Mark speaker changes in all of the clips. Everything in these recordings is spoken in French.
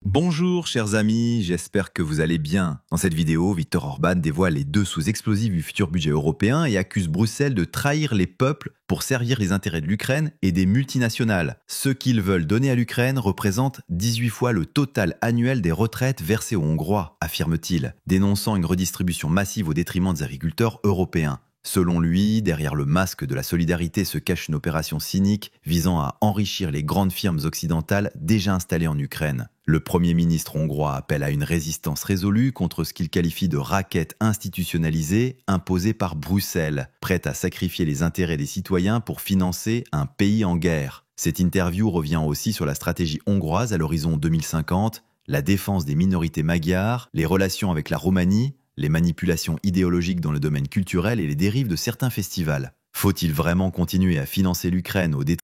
Speaker 1: Bonjour chers amis, j'espère que vous allez bien. Dans cette vidéo, Viktor Orban dévoile les dessous explosifs du futur budget européen et accuse Bruxelles de trahir les peuples pour servir les intérêts de l'Ukraine et des multinationales. Ce qu'ils veulent donner à l'Ukraine représente 18 fois le total annuel des retraites versées aux Hongrois, affirme-t-il, dénonçant une redistribution massive au détriment des agriculteurs européens. Selon lui, derrière le masque de la solidarité se cache une opération cynique visant à enrichir les grandes firmes occidentales déjà installées en Ukraine. Le Premier ministre hongrois appelle à une résistance résolue contre ce qu'il qualifie de racket institutionnalisée imposée par Bruxelles, prête à sacrifier les intérêts des citoyens pour financer un pays en guerre. Cette interview revient aussi sur la stratégie hongroise à l'horizon 2050, la défense des minorités magyares, les relations avec la Roumanie, les manipulations idéologiques dans le domaine culturel et les dérives de certains festivals. Faut-il vraiment continuer à financer l'Ukraine au détriment?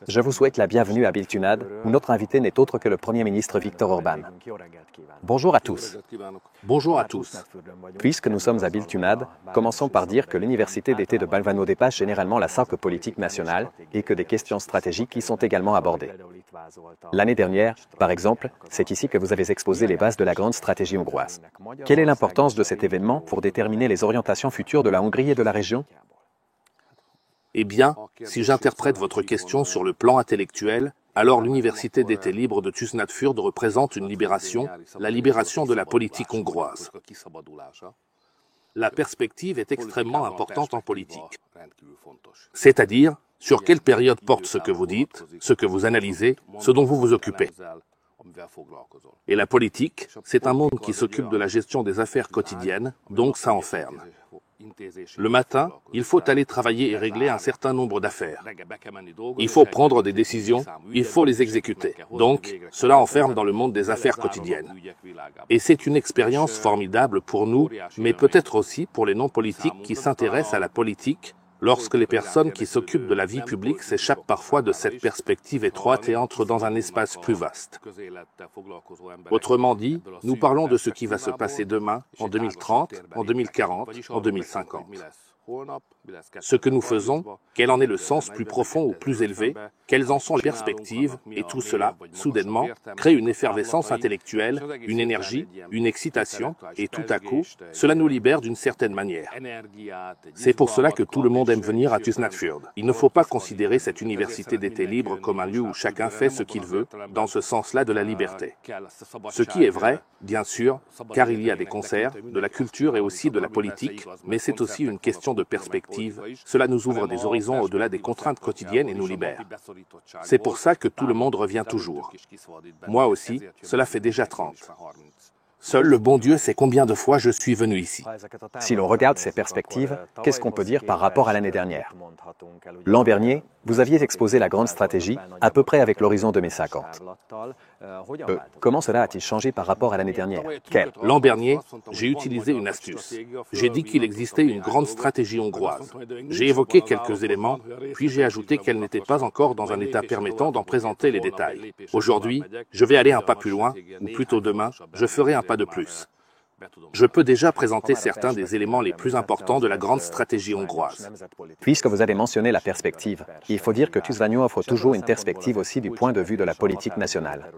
Speaker 2: Je vous souhaite la bienvenue à Biltunad, où notre invité n'est autre que le Premier ministre Viktor Orban. Bonjour à tous.
Speaker 3: Bonjour à tous.
Speaker 2: Puisque nous sommes à Biltunad, commençons par dire que l'université d'été de Balvano dépasse généralement la simple politique nationale et que des questions stratégiques y sont également abordées. L'année dernière, par exemple, c'est ici que vous avez exposé les bases de la grande stratégie hongroise. Quelle est l'importance de cet événement pour déterminer les orientations futures de la Hongrie et de la région ?
Speaker 3: Eh bien, si j'interprète votre question sur le plan intellectuel, alors l'université d'été libre de Tüsnadfürd représente une libération, la libération de la politique hongroise. La perspective est extrêmement importante en politique. C'est-à-dire, sur quelle période porte ce que vous dites, ce que vous analysez, ce dont vous vous occupez. Et la politique, c'est un monde qui s'occupe de la gestion des affaires quotidiennes, donc ça enferme. Le matin, il faut aller travailler et régler un certain nombre d'affaires. Il faut prendre des décisions, il faut les exécuter. Donc, cela enferme dans le monde des affaires quotidiennes. Et c'est une expérience formidable pour nous, mais peut-être aussi pour les non-politiques qui s'intéressent à la politique, lorsque les personnes qui s'occupent de la vie publique s'échappent parfois de cette perspective étroite et entrent dans un espace plus vaste. Autrement dit, nous parlons de ce qui va se passer demain, en 2030, en 2040, en 2050. Ce que nous faisons, quel en est le sens plus profond ou plus élevé, quelles en sont les perspectives, et tout cela, soudainement, crée une effervescence intellectuelle, une énergie, une excitation, et tout à coup, cela nous libère d'une certaine manière. C'est pour cela que tout le monde aime venir à Tüsnadfürd. Il ne faut pas considérer cette université d'été libre comme un lieu où chacun fait ce qu'il veut, dans ce sens-là de la liberté. Ce qui est vrai, bien sûr, car il y a des concerts, de la culture et aussi de la politique, mais c'est aussi une question de perspective. Cela nous ouvre des horizons au-delà des contraintes quotidiennes et nous libère. C'est pour ça que tout le monde revient toujours. Moi aussi, cela fait déjà 30. Seul le bon Dieu sait combien de fois je suis venu ici.
Speaker 2: Si l'on regarde ces perspectives, qu'est-ce qu'on peut dire par rapport à l'année dernière ? L'an dernier, vous aviez exposé la grande stratégie, à peu près avec l'horizon 2050. Comment cela a-t-il changé par rapport à l'année dernière ?
Speaker 3: L'an dernier, j'ai utilisé une astuce. J'ai dit qu'il existait une grande stratégie hongroise. J'ai évoqué quelques éléments, puis j'ai ajouté qu'elle n'était pas encore dans un état permettant d'en présenter les détails. Aujourd'hui, je vais aller un pas plus loin, ou plutôt demain, je ferai un pas de plus. Je peux déjà présenter certains des éléments les plus importants de la grande stratégie hongroise.
Speaker 2: Puisque vous avez mentionné la perspective, il faut dire que Tüzvanyó offre toujours une perspective aussi du point de vue de la politique nationale.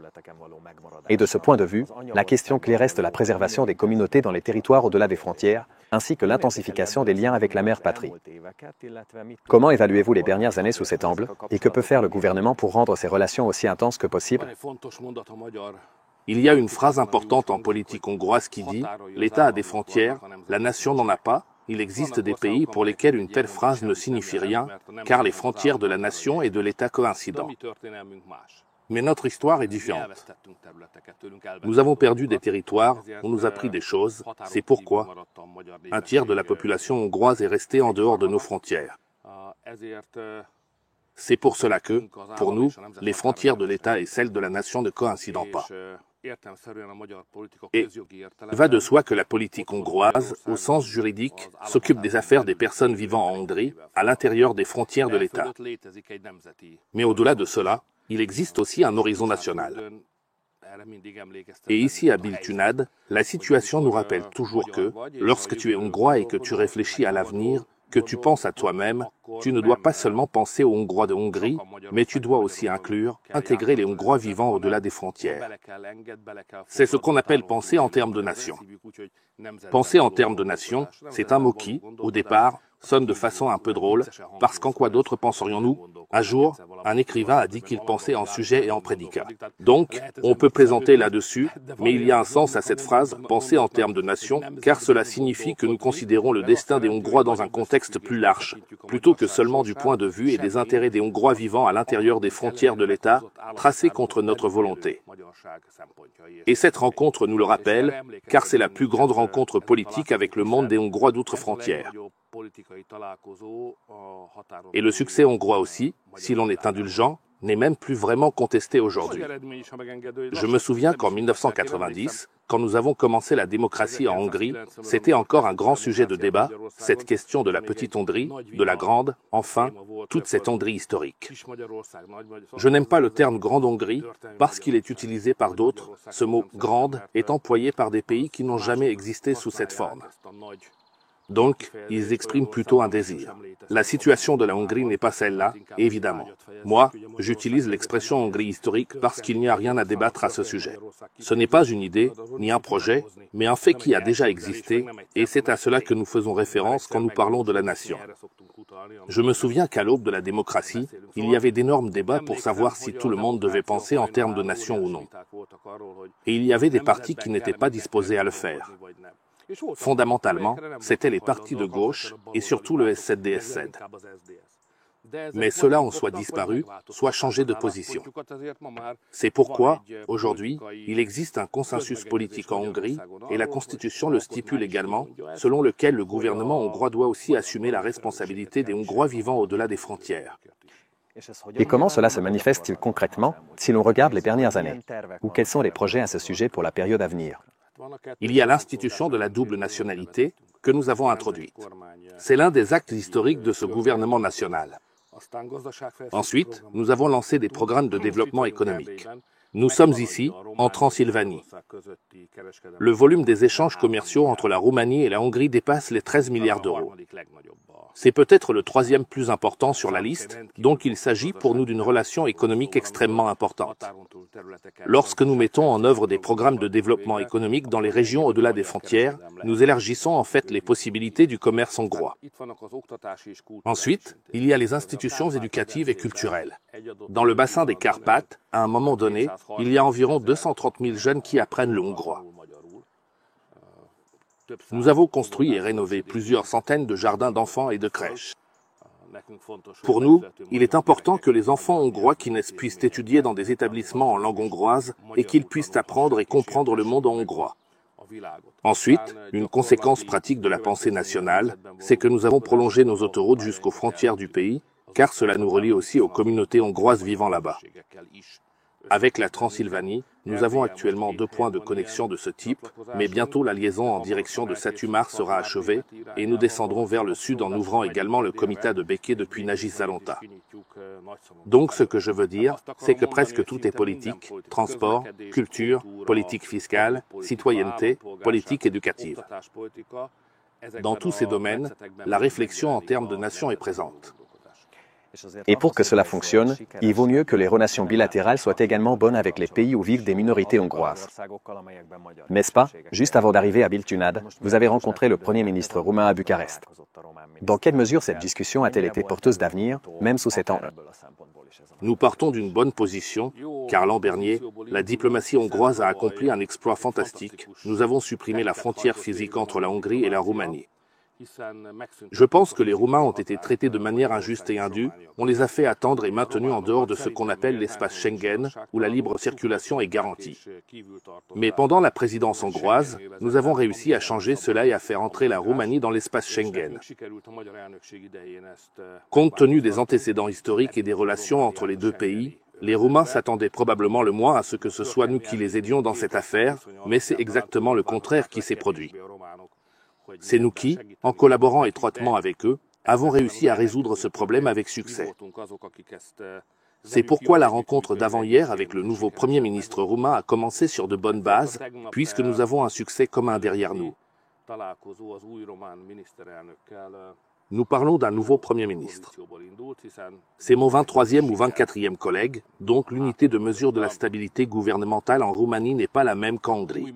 Speaker 2: Et de ce point de vue, la question clé reste la préservation des communautés dans les territoires au-delà des frontières, ainsi que l'intensification des liens avec la mère patrie. Comment évaluez-vous les dernières années sous cet angle, et que peut faire le gouvernement pour rendre ces relations aussi intenses que possible ?
Speaker 3: Il y a une phrase importante en politique hongroise qui dit « L'État a des frontières, la nation n'en a pas. Il existe des pays pour lesquels une telle phrase ne signifie rien, car les frontières de la nation et de l'État coïncident. » Mais notre histoire est différente. Nous avons perdu des territoires, on nous a pris des choses, c'est pourquoi un tiers de la population hongroise est restée en dehors de nos frontières. C'est pour cela que, pour nous, les frontières de l'État et celles de la nation ne coïncident pas. Et il va de soi que la politique hongroise, au sens juridique, s'occupe des affaires des personnes vivant en Hongrie, à l'intérieur des frontières de l'État. Mais au-delà de cela, il existe aussi un horizon national. Et ici à Biltunad, la situation nous rappelle toujours que, lorsque tu es hongrois et que tu réfléchis à l'avenir, que tu penses à toi-même, tu ne dois pas seulement penser aux Hongrois de Hongrie, mais tu dois aussi intégrer les Hongrois vivant au-delà des frontières. C'est ce qu'on appelle penser en termes de nation. Penser en termes de nation, c'est un mot qui, au départ, sonne de façon un peu drôle, parce qu'en quoi d'autre penserions-nous? Un jour, un écrivain a dit qu'il pensait en sujet et en prédicat. Donc, on peut plaisanter là-dessus, mais il y a un sens à cette phrase, penser en termes de nation, car cela signifie que nous considérons le destin des Hongrois dans un contexte plus large, plutôt que seulement du point de vue et des intérêts des Hongrois vivant à l'intérieur des frontières de l'État, tracés contre notre volonté. Et cette rencontre nous le rappelle, car c'est la plus grande rencontre politique avec le monde des Hongrois d'outre-frontières. Et le succès hongrois aussi, si l'on est indulgent, n'est même plus vraiment contesté aujourd'hui. Je me souviens qu'en 1990, quand nous avons commencé la démocratie en Hongrie, c'était encore un grand sujet de débat, cette question de la petite Hongrie, de la grande, enfin, toute cette Hongrie historique. Je n'aime pas le terme Grande Hongrie parce qu'il est utilisé par d'autres. Ce mot « grande » est employé par des pays qui n'ont jamais existé sous cette forme. Donc, ils expriment plutôt un désir. La situation de la Hongrie n'est pas celle-là, évidemment. Moi, j'utilise l'expression Hongrie historique parce qu'il n'y a rien à débattre à ce sujet. Ce n'est pas une idée, ni un projet, mais un fait qui a déjà existé, et c'est à cela que nous faisons référence quand nous parlons de la nation. Je me souviens qu'à l'aube de la démocratie, il y avait d'énormes débats pour savoir si tout le monde devait penser en termes de nation ou non. Et il y avait des partis qui n'étaient pas disposés à le faire. Fondamentalement, c'étaient les partis de gauche et surtout le SZDSZ. Mais ceux-là ont soit disparu, soit changé de position. C'est pourquoi, aujourd'hui, il existe un consensus politique en Hongrie, et la Constitution le stipule également, selon lequel le gouvernement hongrois doit aussi assumer la responsabilité des Hongrois vivant au-delà des frontières.
Speaker 2: Et comment cela se manifeste-t-il concrètement si l'on regarde les dernières années? Ou quels sont les projets à ce sujet pour la période à venir?
Speaker 3: Il y a l'institution de la double nationalité que nous avons introduite. C'est l'un des actes historiques de ce gouvernement national. Ensuite, nous avons lancé des programmes de développement économique. Nous sommes ici, en Transylvanie. Le volume des échanges commerciaux entre la Roumanie et la Hongrie dépasse les 13 milliards d'euros. C'est peut-être le troisième plus important sur la liste, donc il s'agit pour nous d'une relation économique extrêmement importante. Lorsque nous mettons en œuvre des programmes de développement économique dans les régions au-delà des frontières, nous élargissons en fait les possibilités du commerce hongrois. Ensuite, il y a les institutions éducatives et culturelles. Dans le bassin des Carpates, à un moment donné, il y a environ 230 000 jeunes qui apprennent le hongrois. Nous avons construit et rénové plusieurs centaines de jardins d'enfants et de crèches. Pour nous, il est important que les enfants hongrois qui naissent puissent étudier dans des établissements en langue hongroise et qu'ils puissent apprendre et comprendre le monde en hongrois. Ensuite, une conséquence pratique de la pensée nationale, c'est que nous avons prolongé nos autoroutes jusqu'aux frontières du pays, car cela nous relie aussi aux communautés hongroises vivant là-bas. Avec la Transylvanie, nous avons actuellement 2 points de connexion de ce type, mais bientôt la liaison en direction de Satu-Mare sera achevée et nous descendrons vers le sud en ouvrant également le comitat de Béké depuis Nagyszalonta. Donc ce que je veux dire, c'est que presque tout est politique, transport, culture, politique fiscale, citoyenneté, politique éducative. Dans tous ces domaines, la réflexion en termes de nation est présente.
Speaker 2: Et pour que cela fonctionne, il vaut mieux que les relations bilatérales soient également bonnes avec les pays où vivent des minorités hongroises. N'est-ce pas? Juste avant d'arriver à Biltunad, vous avez rencontré le Premier ministre roumain à Bucarest. Dans quelle mesure cette discussion a-t-elle été porteuse d'avenir, même sous cet angle?
Speaker 3: Nous partons d'une bonne position, car l'an dernier, la diplomatie hongroise a accompli un exploit fantastique. Nous avons supprimé la frontière physique entre la Hongrie et la Roumanie. Je pense que les Roumains ont été traités de manière injuste et indue. On les a fait attendre et maintenus en dehors de ce qu'on appelle l'espace Schengen, où la libre circulation est garantie. Mais pendant la présidence hongroise, nous avons réussi à changer cela et à faire entrer la Roumanie dans l'espace Schengen. Compte tenu des antécédents historiques et des relations entre les deux pays, les Roumains s'attendaient probablement le moins à ce que ce soit nous qui les aidions dans cette affaire, mais c'est exactement le contraire qui s'est produit. C'est nous qui, en collaborant étroitement avec eux, avons réussi à résoudre ce problème avec succès. C'est pourquoi la rencontre d'avant-hier avec le nouveau Premier ministre roumain a commencé sur de bonnes bases, puisque nous avons un succès commun derrière nous. nous parlons d'un nouveau Premier ministre. C'est mon 23e ou 24e collègue, donc l'unité de mesure de la stabilité gouvernementale en Roumanie n'est pas la même qu'en Hongrie.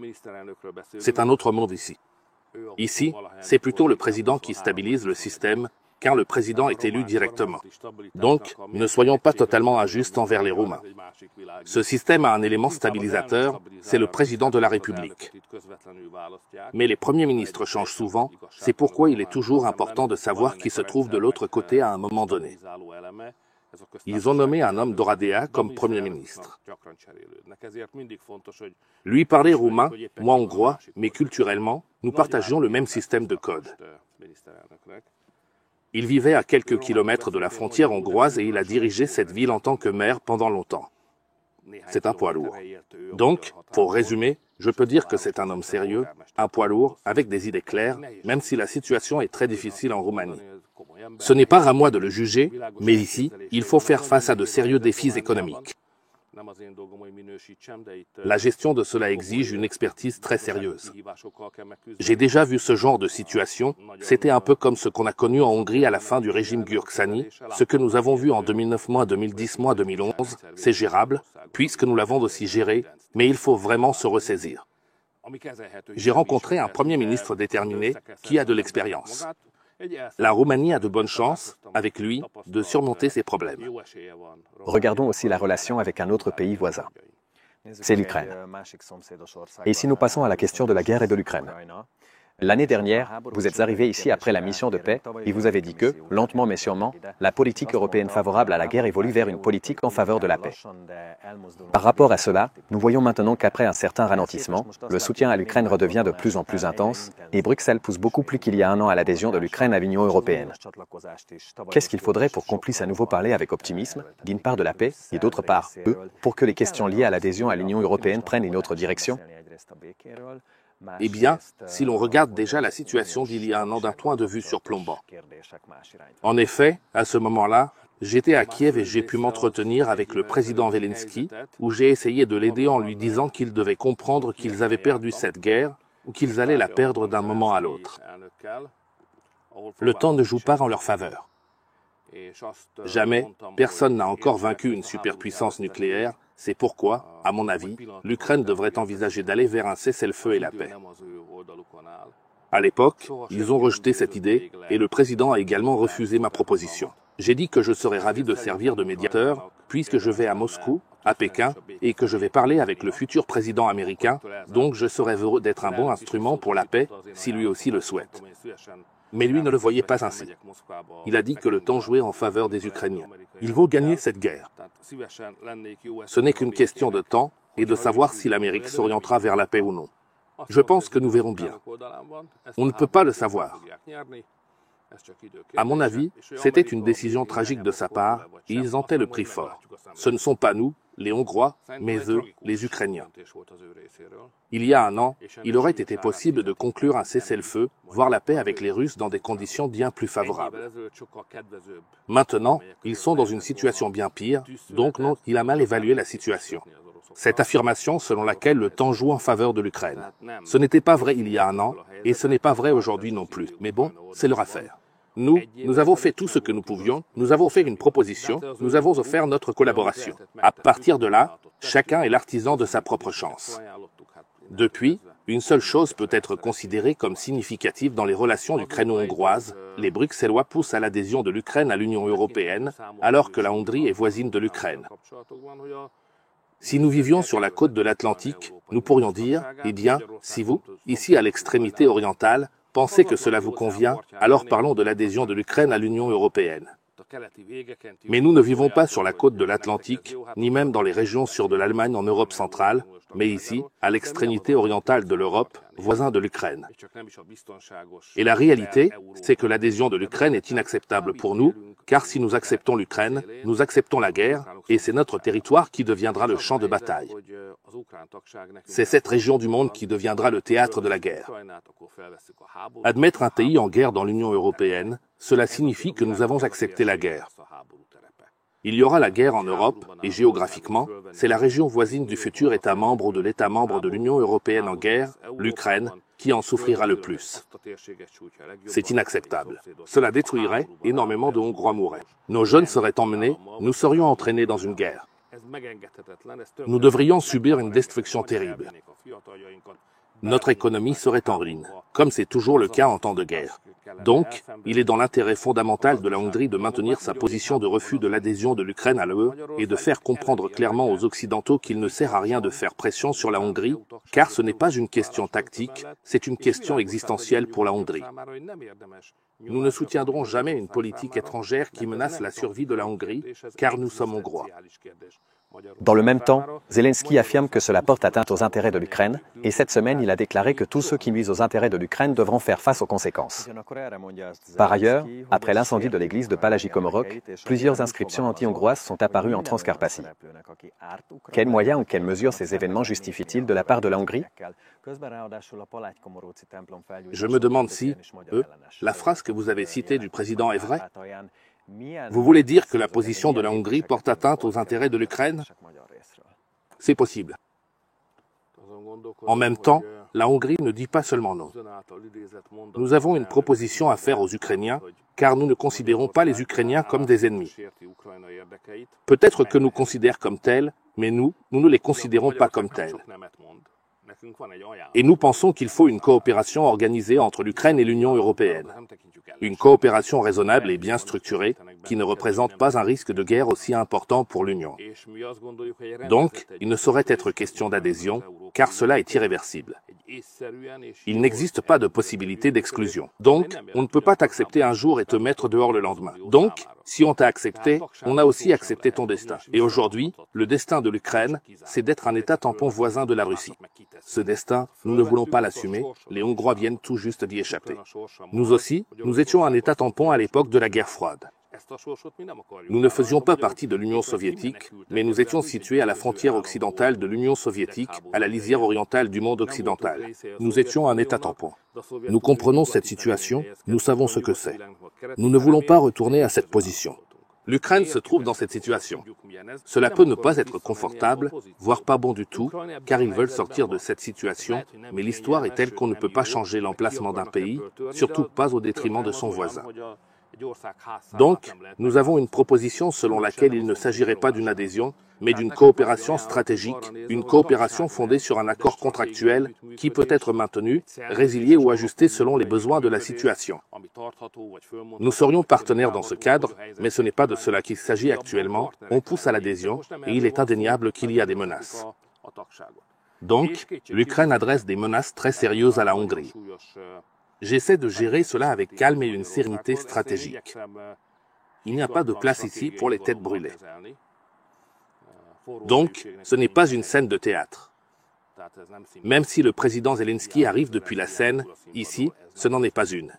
Speaker 3: C'est un autre monde ici. Ici, c'est plutôt le président qui stabilise le système, car le président est élu directement. Donc, ne soyons pas totalement injustes envers les Roumains. Ce système a un élément stabilisateur, c'est le président de la République. Mais les premiers ministres changent souvent, c'est pourquoi il est toujours important de savoir qui se trouve de l'autre côté à un moment donné. Ils ont nommé un homme d'Oradea comme Premier ministre. Lui parlait roumain, moi hongrois, mais culturellement, nous partagions le même système de code. Il vivait à quelques kilomètres de la frontière hongroise et il a dirigé cette ville en tant que maire pendant longtemps. C'est un poids lourd. Donc, pour résumer, je peux dire que c'est un homme sérieux, un poids lourd, avec des idées claires, même si la situation est très difficile en Roumanie. Ce n'est pas à moi de le juger, mais ici, il faut faire face à de sérieux défis économiques. La gestion de cela exige une expertise très sérieuse. J'ai déjà vu ce genre de situation, c'était un peu comme ce qu'on a connu en Hongrie à la fin du régime Gyurcsány, ce que nous avons vu en 2009, 2010, 2011, c'est gérable, puisque nous l'avons aussi géré, mais il faut vraiment se ressaisir. J'ai rencontré un Premier ministre déterminé qui a de l'expérience. La Roumanie a de bonnes chances, avec lui, de surmonter ses problèmes.
Speaker 2: Regardons aussi la relation avec un autre pays voisin. C'est l'Ukraine. Et ici, nous passons à la question de la guerre et de l'Ukraine. L'année dernière, vous êtes arrivé ici après la mission de paix et vous avez dit que, lentement mais sûrement, la politique européenne favorable à la guerre évolue vers une politique en faveur de la paix. Par rapport à cela, nous voyons maintenant qu'après un certain ralentissement, le soutien à l'Ukraine redevient de plus en plus intense et Bruxelles pousse beaucoup plus qu'il y a un an à l'adhésion de l'Ukraine à l'Union européenne. Qu'est-ce qu'il faudrait pour qu'on puisse à nouveau parler avec optimisme, d'une part de la paix et d'autre part, pour que les questions liées à l'adhésion à l'Union européenne prennent une autre direction?
Speaker 3: Eh bien, si l'on regarde déjà la situation d'il y a un an d'un point de vue surplombant. En effet, à ce moment-là, j'étais à Kiev et j'ai pu m'entretenir avec le président Zelensky, où j'ai essayé de l'aider en lui disant qu'ils devaient comprendre qu'ils avaient perdu cette guerre ou qu'ils allaient la perdre d'un moment à l'autre. Le temps ne joue pas en leur faveur. Jamais, personne n'a encore vaincu une superpuissance nucléaire. C'est pourquoi, à mon avis, l'Ukraine devrait envisager d'aller vers un cessez-le-feu et la paix. À l'époque, ils ont rejeté cette idée et le président a également refusé ma proposition. J'ai dit que je serais ravi de servir de médiateur puisque je vais à Moscou, à Pékin, et que je vais parler avec le futur président américain, donc je serais heureux d'être un bon instrument pour la paix si lui aussi le souhaite. Mais lui ne le voyait pas ainsi. Il a dit que le temps jouait en faveur des Ukrainiens. Il faut gagner cette guerre. Ce n'est qu'une question de temps et de savoir si l'Amérique s'orientera vers la paix ou non. Je pense que nous verrons bien. On ne peut pas le savoir. À mon avis, c'était une décision tragique de sa part et ils en paient le prix fort. Ce ne sont pas nous, les Hongrois, mais eux, les Ukrainiens. Il y a un an, il aurait été possible de conclure un cessez-le-feu, voire la paix avec les Russes dans des conditions bien plus favorables. Maintenant, ils sont dans une situation bien pire, donc non, il a mal évalué la situation. Cette affirmation selon laquelle le temps joue en faveur de l'Ukraine. Ce n'était pas vrai il y a un an, et ce n'est pas vrai aujourd'hui non plus. Mais bon, c'est leur affaire. Nous avons fait tout ce que nous pouvions, nous avons fait une proposition, nous avons offert notre collaboration. À partir de là, chacun est l'artisan de sa propre chance. Depuis, une seule chose peut être considérée comme significative dans les relations ukraino-hongroises. Les Bruxellois poussent à l'adhésion de l'Ukraine à l'Union européenne, alors que la Hongrie est voisine de l'Ukraine. Si nous vivions sur la côte de l'Atlantique, nous pourrions dire, eh bien, si vous, ici à l'extrémité orientale, pensez que cela vous convient, alors parlons de l'adhésion de l'Ukraine à l'Union européenne. Mais nous ne vivons pas sur la côte de l'Atlantique, ni même dans les régions sur de l'Allemagne en Europe centrale, mais ici, à l'extrémité orientale de l'Europe, voisin de l'Ukraine. Et la réalité, c'est que l'adhésion de l'Ukraine est inacceptable pour nous, car si nous acceptons l'Ukraine, nous acceptons la guerre, et c'est notre territoire qui deviendra le champ de bataille. C'est cette région du monde qui deviendra le théâtre de la guerre. Admettre un pays en guerre dans l'Union européenne, cela signifie que nous avons accepté la guerre. Il y aura la guerre en Europe, et géographiquement, c'est la région voisine du futur État membre ou de l'État membre de l'Union européenne en guerre, l'Ukraine, qui en souffrira le plus. C'est inacceptable. Cela détruirait, énormément de Hongrois mourraient. Nos jeunes seraient emmenés, nous serions entraînés dans une guerre. Nous devrions subir une destruction terrible. Notre économie serait en ruine, comme c'est toujours le cas en temps de guerre. Donc, il est dans l'intérêt fondamental de la Hongrie de maintenir sa position de refus de l'adhésion de l'Ukraine à l'UE et de faire comprendre clairement aux Occidentaux qu'il ne sert à rien de faire pression sur la Hongrie, car ce n'est pas une question tactique, c'est une question existentielle pour la Hongrie. Nous ne soutiendrons jamais une politique étrangère qui menace la survie de la Hongrie, car nous sommes hongrois.
Speaker 2: Dans le même temps, Zelensky affirme que cela porte atteinte aux intérêts de l'Ukraine et cette semaine, il a déclaré que tous ceux qui nuisent aux intérêts de l'Ukraine devront faire face aux conséquences. Par ailleurs, après l'incendie de l'église de Palaji-Komorok, plusieurs inscriptions anti-hongroises sont apparues en Transcarpathie. Quels moyens ou quelles mesures ces événements justifient-ils de la part de la Hongrie?
Speaker 3: Je me demande si, la phrase que vous avez citée du président est vraie. Vous voulez dire que la position de la Hongrie porte atteinte aux intérêts de l'Ukraine? C'est possible. En même temps, la Hongrie ne dit pas seulement non. Nous avons une proposition à faire aux Ukrainiens, car nous ne considérons pas les Ukrainiens comme des ennemis. Peut-être que nous considèrent comme tels, mais nous ne les considérons pas comme tels. Et nous pensons qu'il faut une coopération organisée entre l'Ukraine et l'Union européenne. Une coopération raisonnable et bien structurée, qui ne représente pas un risque de guerre aussi important pour l'Union. Donc, il ne saurait être question d'adhésion, car cela est irréversible. Il n'existe pas de possibilité d'exclusion. Donc, on ne peut pas t'accepter un jour et te mettre dehors le lendemain. Donc, si on t'a accepté, on a aussi accepté ton destin. Et aujourd'hui, le destin de l'Ukraine, c'est d'être un État tampon voisin de la Russie. Ce destin, nous ne voulons pas l'assumer, les Hongrois viennent tout juste d'y échapper. Nous aussi, nous étions un État tampon à l'époque de la guerre froide. Nous ne faisions pas partie de l'Union soviétique, mais nous étions situés à la frontière occidentale de l'Union soviétique, à la lisière orientale du monde occidental. Nous étions un État tampon. Nous comprenons cette situation, nous savons ce que c'est. Nous ne voulons pas retourner à cette position. L'Ukraine se trouve dans cette situation. Cela peut ne pas être confortable, voire pas bon du tout, car ils veulent sortir de cette situation, mais l'histoire est telle qu'on ne peut pas changer l'emplacement d'un pays, surtout pas au détriment de son voisin. Donc, nous avons une proposition selon laquelle il ne s'agirait pas d'une adhésion, mais d'une coopération stratégique, une coopération fondée sur un accord contractuel qui peut être maintenu, résilié ou ajusté selon les besoins de la situation. Nous serions partenaires dans ce cadre, mais ce n'est pas de cela qu'il s'agit actuellement. On pousse à l'adhésion et il est indéniable qu'il y a des menaces. Donc, l'Ukraine adresse des menaces très sérieuses à la Hongrie. J'essaie de gérer cela avec calme et une sérénité stratégique. Il n'y a pas de place ici pour les têtes brûlées. Donc, ce n'est pas une scène de théâtre. Même si le président Zelensky arrive depuis la scène, ici, ce n'en est pas une.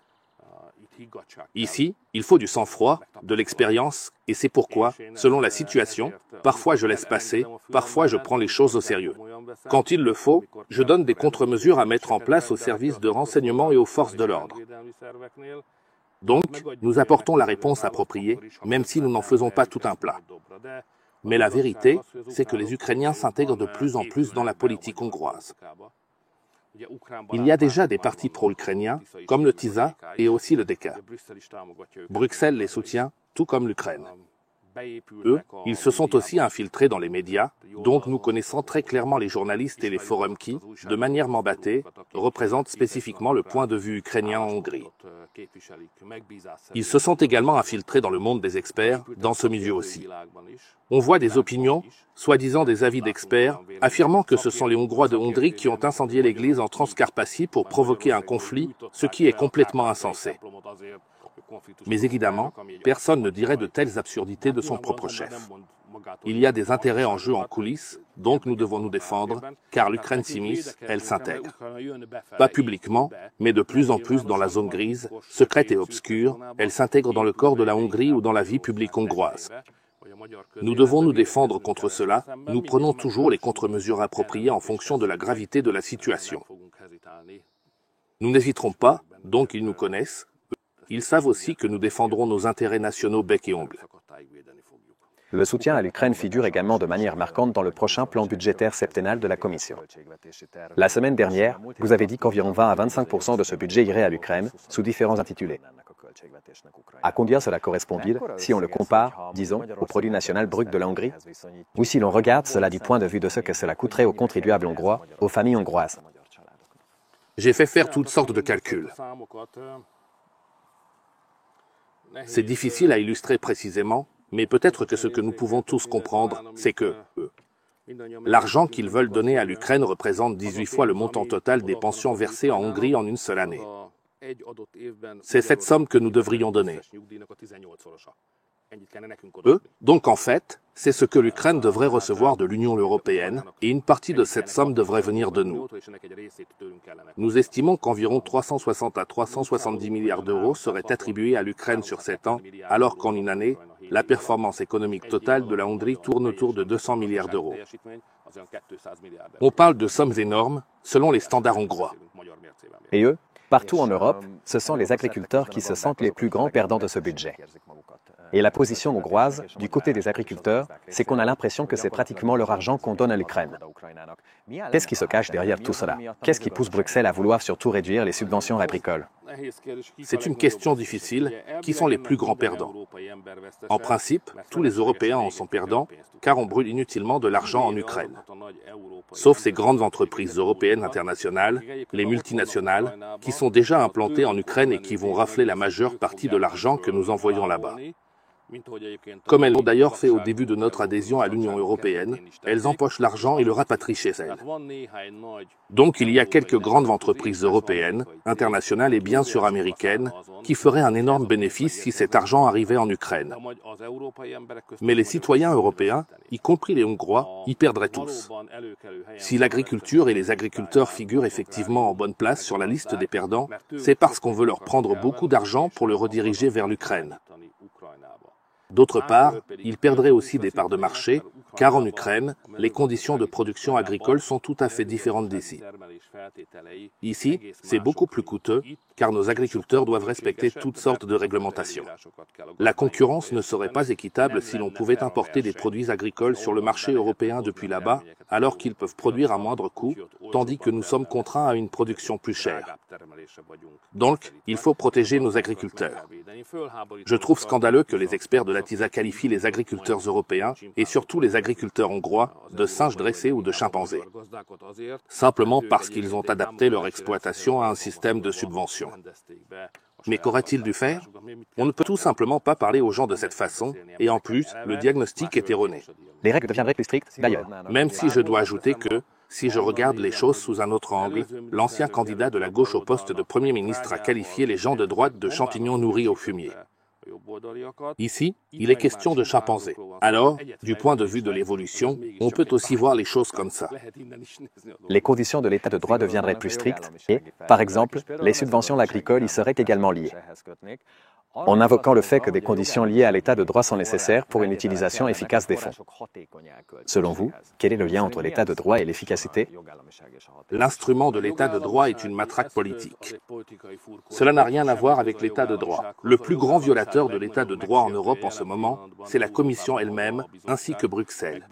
Speaker 3: Ici, il faut du sang-froid, de l'expérience, et c'est pourquoi, selon la situation, parfois je laisse passer, parfois je prends les choses au sérieux. Quand il le faut, je donne des contre-mesures à mettre en place aux services de renseignement et aux forces de l'ordre. Donc, nous apportons la réponse appropriée, même si nous n'en faisons pas tout un plat. Mais la vérité, c'est que les Ukrainiens s'intègrent de plus en plus dans la politique hongroise. Il y a déjà des partis pro-ukrainiens, comme le TISA et aussi le DK. Bruxelles les soutient, tout comme l'Ukraine. Eux, ils se sont aussi infiltrés dans les médias, donc nous connaissons très clairement les journalistes et les forums qui, de manière mandatée, représentent spécifiquement le point de vue ukrainien en Hongrie. Ils se sont également infiltrés dans le monde des experts, dans ce milieu aussi. On voit des opinions, soi-disant des avis d'experts, affirmant que ce sont les Hongrois de Hongrie qui ont incendié l'église en Transcarpathie pour provoquer un conflit, ce qui est complètement insensé. Mais évidemment, personne ne dirait de telles absurdités de son propre chef. Il y a des intérêts en jeu en coulisses, donc nous devons nous défendre, car l'Ukraine s'immisce, elle s'intègre. Pas publiquement, mais de plus en plus dans la zone grise, secrète et obscure, elle s'intègre dans le corps de la Hongrie ou dans la vie publique hongroise. Nous devons nous défendre contre cela, nous prenons toujours les contre-mesures appropriées en fonction de la gravité de la situation. Nous n'hésiterons pas, donc ils nous connaissent. Ils savent aussi que nous défendrons nos intérêts nationaux bec et ongle.
Speaker 2: Le soutien à l'Ukraine figure également de manière marquante dans le prochain plan budgétaire septennal de la Commission. La semaine dernière, vous avez dit qu'environ 20 à 25% de ce budget irait à l'Ukraine, sous différents intitulés. À combien cela correspond-il si on le compare, disons, au produit national brut de la Hongrie? Ou si l'on regarde cela du point de vue de ce que cela coûterait aux contribuables hongrois, aux familles hongroises?
Speaker 3: J'ai fait faire toutes sortes de calculs. C'est difficile à illustrer précisément, mais peut-être que ce que nous pouvons tous comprendre, c'est que l'argent qu'ils veulent donner à l'Ukraine représente 18 fois le montant total des pensions versées en Hongrie en une seule année. C'est cette somme que nous devrions donner. Donc en fait, c'est ce que l'Ukraine devrait recevoir de l'Union européenne, et une partie de cette somme devrait venir de nous. Nous estimons qu'environ 360 à 370 milliards d'euros seraient attribués à l'Ukraine sur 7 ans, alors qu'en une année, la performance économique totale de la Hongrie tourne autour de 200 milliards d'euros. On parle de sommes énormes, selon les standards hongrois.
Speaker 2: Et eux, partout en Europe, ce sont les agriculteurs qui se sentent les plus grands perdants de ce budget. Et la position hongroise, du côté des agriculteurs, c'est qu'on a l'impression que c'est pratiquement leur argent qu'on donne à l'Ukraine. Qu'est-ce qui se cache derrière tout cela? Qu'est-ce qui pousse Bruxelles à vouloir surtout réduire les subventions agricoles?
Speaker 3: C'est une question difficile. Qui sont les plus grands perdants? En principe, tous les Européens en sont perdants, car on brûle inutilement de l'argent en Ukraine. Sauf ces grandes entreprises européennes internationales, les multinationales, qui sont déjà implantées en Ukraine et qui vont rafler la majeure partie de l'argent que nous envoyons là-bas. Comme elles l'ont d'ailleurs fait au début de notre adhésion à l'Union européenne, elles empochent l'argent et le rapatrient chez elles. Donc il y a quelques grandes entreprises européennes, internationales et bien sûr américaines, qui feraient un énorme bénéfice si cet argent arrivait en Ukraine. Mais les citoyens européens, y compris les Hongrois, y perdraient tous. Si l'agriculture et les agriculteurs figurent effectivement en bonne place sur la liste des perdants, c'est parce qu'on veut leur prendre beaucoup d'argent pour le rediriger vers l'Ukraine. D'autre part, ils perdraient aussi des parts de marché, car en Ukraine, les conditions de production agricole sont tout à fait différentes d'ici. Ici, c'est beaucoup plus coûteux, car nos agriculteurs doivent respecter toutes sortes de réglementations. La concurrence ne serait pas équitable si l'on pouvait importer des produits agricoles sur le marché européen depuis là-bas, alors qu'ils peuvent produire à moindre coût, tandis que nous sommes contraints à une production plus chère. Donc, il faut protéger nos agriculteurs. Je trouve scandaleux que les experts de la TISA qualifient les agriculteurs européens, et surtout les agriculteurs hongrois, de singes dressés ou de chimpanzés, simplement parce qu'ils ont adapté leur exploitation à un système de subvention. Mais qu'aurait-il dû faire? On ne peut tout simplement pas parler aux gens de cette façon, et en plus, le diagnostic est erroné.
Speaker 2: Les règles deviendraient plus strictes, d'ailleurs.
Speaker 3: Même si je dois ajouter que, si je regarde les choses sous un autre angle, l'ancien candidat de la gauche au poste de Premier ministre a qualifié les gens de droite de champignons nourris au fumier. Ici, il est question de chimpanzés. Alors, du point de vue de l'évolution, on peut aussi voir les choses comme ça.
Speaker 2: Les conditions de l'état de droit deviendraient plus strictes et, par exemple, les subventions agricoles y seraient également liées, en invoquant le fait que des conditions liées à l'état de droit sont nécessaires pour une utilisation efficace des fonds. Selon vous, quel est le lien entre l'état de droit et l'efficacité?
Speaker 3: L'instrument de l'état de droit est une matraque politique. Cela n'a rien à voir avec l'état de droit. Le plus grand violateur de l'état de droit en Europe en ce moment, c'est la Commission elle-même, ainsi que Bruxelles.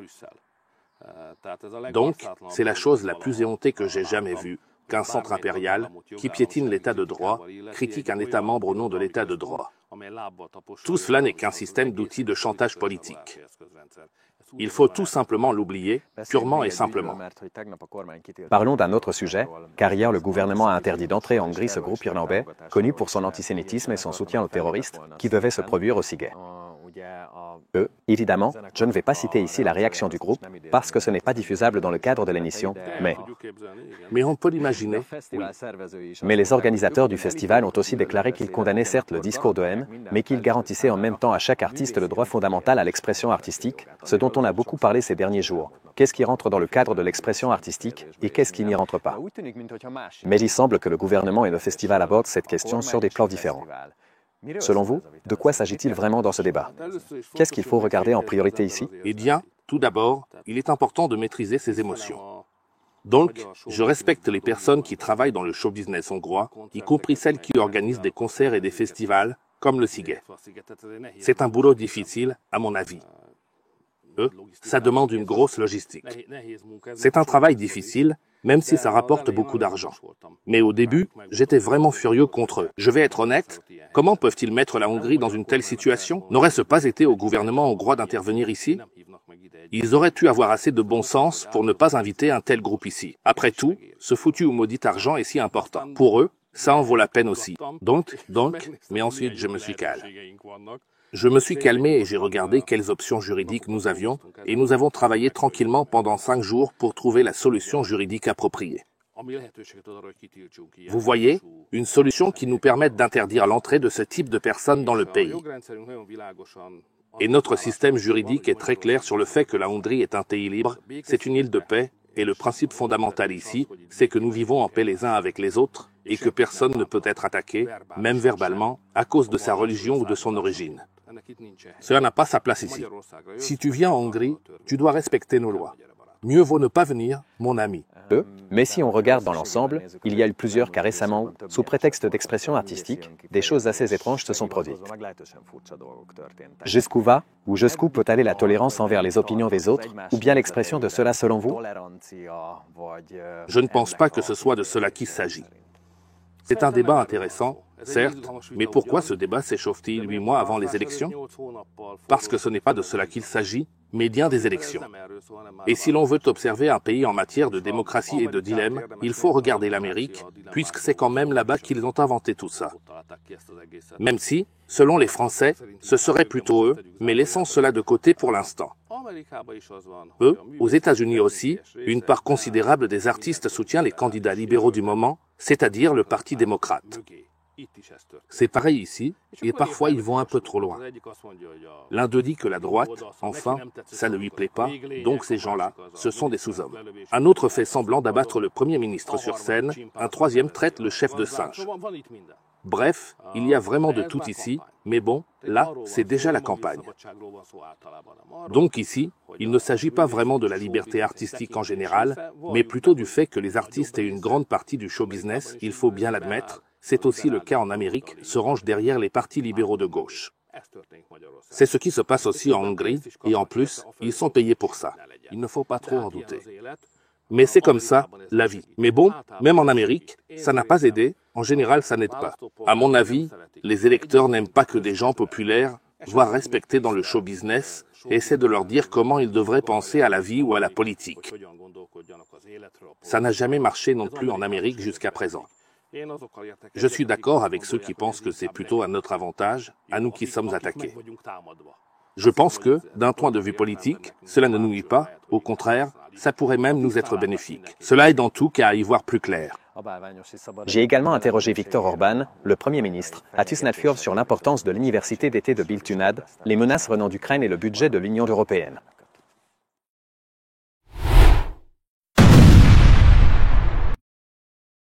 Speaker 3: Donc, c'est la chose la plus éhontée que j'ai jamais vue, qu'un centre impérial, qui piétine l'état de droit, critique un État membre au nom de l'état de droit. Tout cela n'est qu'un système d'outils de chantage politique. Il faut tout simplement l'oublier, purement et simplement.
Speaker 2: Parlons d'un autre sujet, car hier le gouvernement a interdit d'entrer en Hongrie ce groupe irlandais, connu pour son antisémitisme et son soutien aux terroristes, qui devait se produire au Sziget. Évidemment, je ne vais pas citer ici la réaction du groupe, parce que ce n'est pas diffusable dans le cadre de l'émission,
Speaker 3: Mais on peut l'imaginer, oui.
Speaker 2: Mais les organisateurs du festival ont aussi déclaré qu'ils condamnaient certes le discours de haine, mais qu'ils garantissaient en même temps à chaque artiste le droit fondamental à l'expression artistique, ce dont on a beaucoup parlé ces derniers jours. Qu'est-ce qui rentre dans le cadre de l'expression artistique et qu'est-ce qui n'y rentre pas? Mais il semble que le gouvernement et le festival abordent cette question sur des plans différents. Selon vous, de quoi s'agit-il vraiment dans ce débat? Qu'est-ce qu'il faut regarder en priorité ici?
Speaker 3: Eh bien, tout d'abord, il est important de maîtriser ses émotions. Donc, je respecte les personnes qui travaillent dans le show business hongrois, y compris celles qui organisent des concerts et des festivals, comme le Sziget. C'est un boulot difficile, à mon avis. Ça demande une grosse logistique. C'est un travail difficile, même si ça rapporte beaucoup d'argent. Mais au début, j'étais vraiment furieux contre eux. Je vais être honnête, comment peuvent-ils mettre la Hongrie dans une telle situation? N'aurait-ce pas été au gouvernement hongrois d'intervenir ici? Ils auraient dû avoir assez de bon sens pour ne pas inviter un tel groupe ici. Après tout, ce foutu ou maudit argent est si important. Pour eux, ça en vaut la peine aussi. Mais ensuite, je me suis calme. Je me suis calmé et j'ai regardé quelles options juridiques nous avions, et nous avons travaillé tranquillement pendant 5 jours pour trouver la solution juridique appropriée. Vous voyez, une solution qui nous permette d'interdire l'entrée de ce type de personnes dans le pays. Et notre système juridique est très clair sur le fait que la Hongrie est un pays libre, c'est une île de paix, et le principe fondamental ici, c'est que nous vivons en paix les uns avec les autres, et que personne ne peut être attaqué, même verbalement, à cause de sa religion ou de son origine. Cela n'a pas sa place ici. Si tu viens en Hongrie, tu dois respecter nos lois. Mieux vaut ne pas venir, mon ami.
Speaker 2: Mais si on regarde dans l'ensemble, il y a eu plusieurs cas récemment, sous prétexte d'expression artistique, des choses assez étranges se sont produites. Jusqu'où va ou jusqu'où peut aller la tolérance envers les opinions des autres, ou bien l'expression de cela selon vous?
Speaker 3: Je ne pense pas que ce soit de cela qu'il s'agit. C'est un débat intéressant, certes, mais pourquoi ce débat s'échauffe-t-il 8 mois avant les élections? Parce que ce n'est pas de cela qu'il s'agit, mais bien des élections. Et si l'on veut observer un pays en matière de démocratie et de dilemme, il faut regarder l'Amérique, puisque c'est quand même là-bas qu'ils ont inventé tout ça. Même si, selon les Français, ce serait plutôt eux, mais laissons cela de côté pour l'instant. Aux États-Unis aussi, une part considérable des artistes soutient les candidats libéraux du moment, c'est-à-dire le Parti démocrate. C'est pareil ici, et parfois ils vont un peu trop loin. L'un d'eux dit que la droite, enfin, ça ne lui plaît pas, donc ces gens-là, ce sont des sous-hommes. Un autre fait semblant d'abattre le Premier ministre sur scène, un troisième traite le chef de singe. Bref, il y a vraiment de tout ici, mais bon, là, c'est déjà la campagne. Donc ici, il ne s'agit pas vraiment de la liberté artistique en général, mais plutôt du fait que les artistes aient une grande partie du show business, il faut bien l'admettre. C'est aussi le cas en Amérique, se rangent derrière les partis libéraux de gauche. C'est ce qui se passe aussi en Hongrie, et en plus, ils sont payés pour ça. Il ne faut pas trop en douter. Mais c'est comme ça, la vie. Mais bon, même en Amérique, ça n'a pas aidé, en général ça n'aide pas. À mon avis, les électeurs n'aiment pas que des gens populaires, voire respectés dans le show business, essaient de leur dire comment ils devraient penser à la vie ou à la politique. Ça n'a jamais marché non plus en Amérique jusqu'à présent. Je suis d'accord avec ceux qui pensent que c'est plutôt à notre avantage, à nous qui sommes attaqués. Je pense que, d'un point de vue politique, cela ne nous nuit pas, au contraire, ça pourrait même nous être bénéfique. Cela aide en tout cas à y voir plus clair.
Speaker 2: J'ai également interrogé Viktor Orban, le Premier ministre, à Tüsnadfjord sur l'importance de l'université d'été de Biltunad, les menaces venant d'Ukraine et le budget de l'Union européenne.